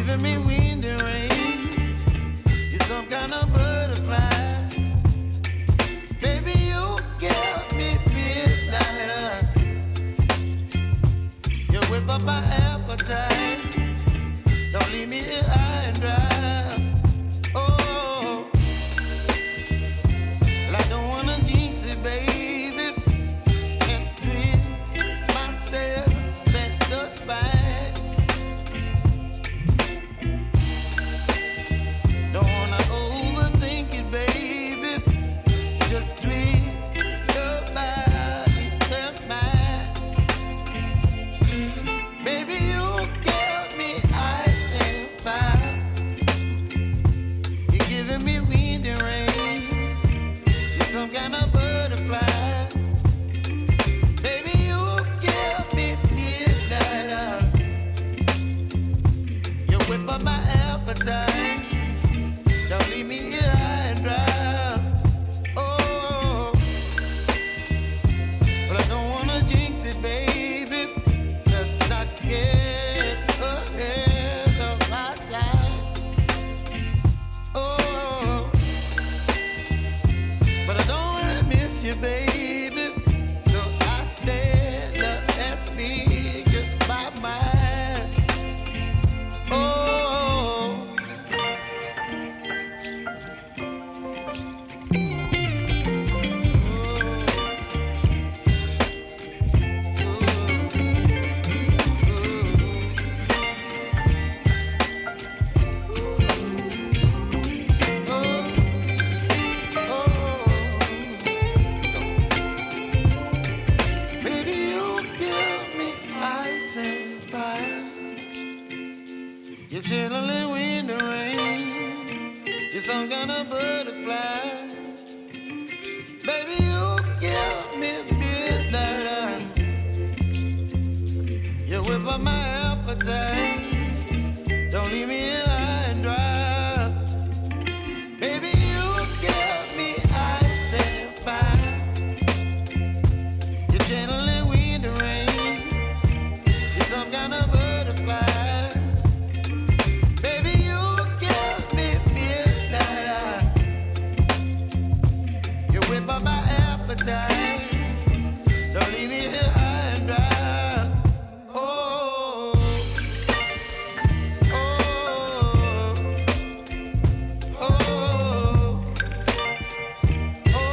giving me wind and rain. You're some kind of butterfly. Baby, you give me midnight. You whip up my appetite. Don't leave me here high and dry. Oh, well, I don't wanna jinx it, baby. Can't twist myself at the spine. Don't wanna overthink it, baby. It's just twist your body and mine. Baby, you give me ice and fire. You're giving me wind and rain. You're some kind of butterfly. Baby, you give me midnight. You whip up my appetite. Don't leave me here high and dry. Oh, but I don't wanna jinx it, baby. Let's not get ahead of my time. Oh, but I don't wanna miss you, baby. So I stand up and speak my mind. Oh. Baby, you give me ice and fire. You're chilling wind and rain. You're some kind of butterfly. Baby, you give me midnight. You whip up my appetite. Don't leave me here high and dry. Baby, you give me ice and fire. You're channeling wind and rain. You're some kind of butterfly. Baby, you give me midnight. You whip up my appetite. Don't leave me here high and dry. Oh, oh, oh, oh,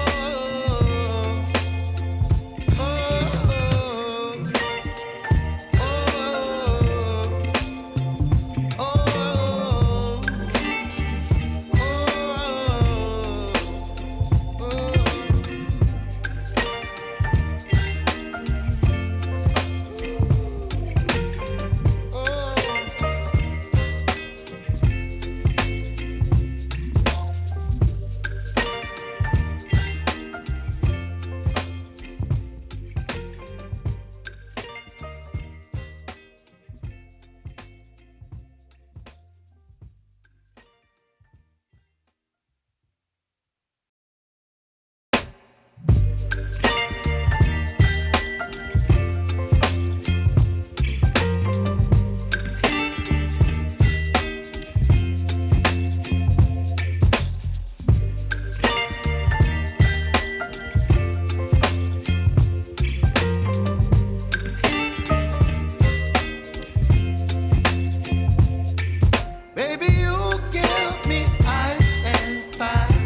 baby, you give me ice and fire.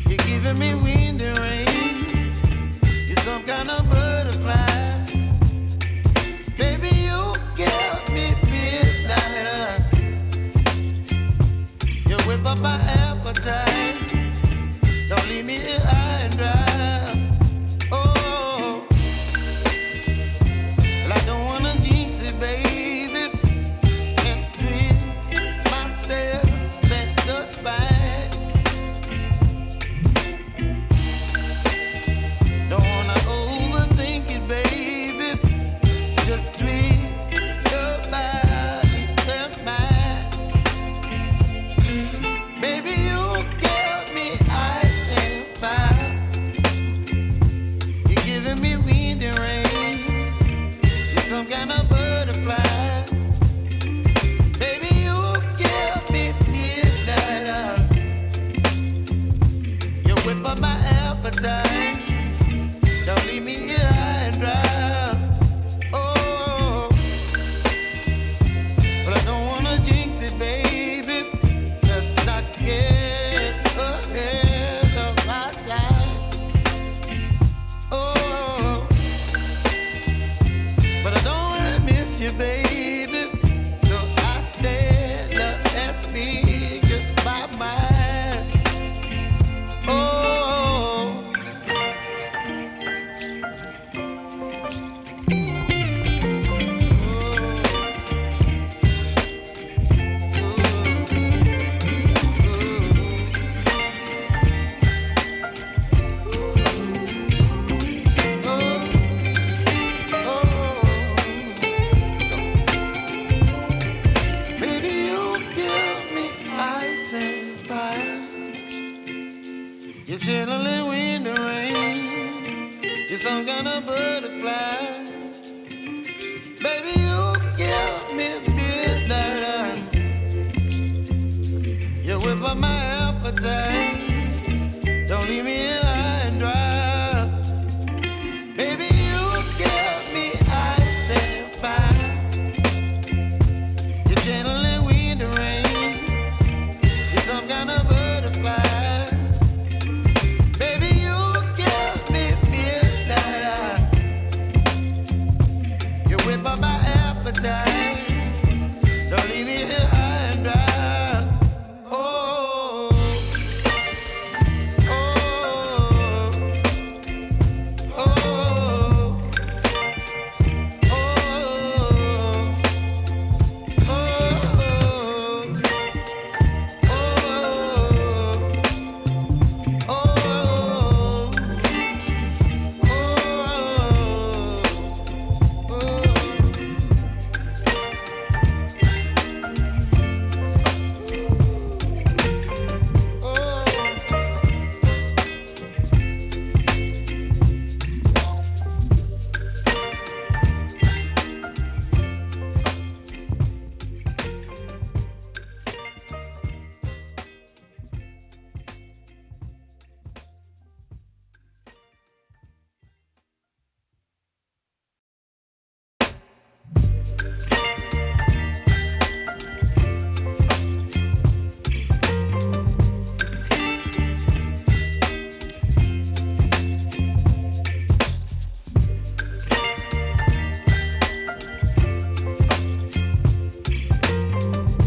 You're giving me wind and rain. You're some kind of butterfly. Baby, you give me midnight. You whip up my appetite. Don't leave me here high and dry. Oh, well, I don't wanna jinx it, baby. Can't twist myself at the spine. Don't wanna overthink it, baby. It's just twist your body and mine. Baby, you give me ice and fire. over my appetite.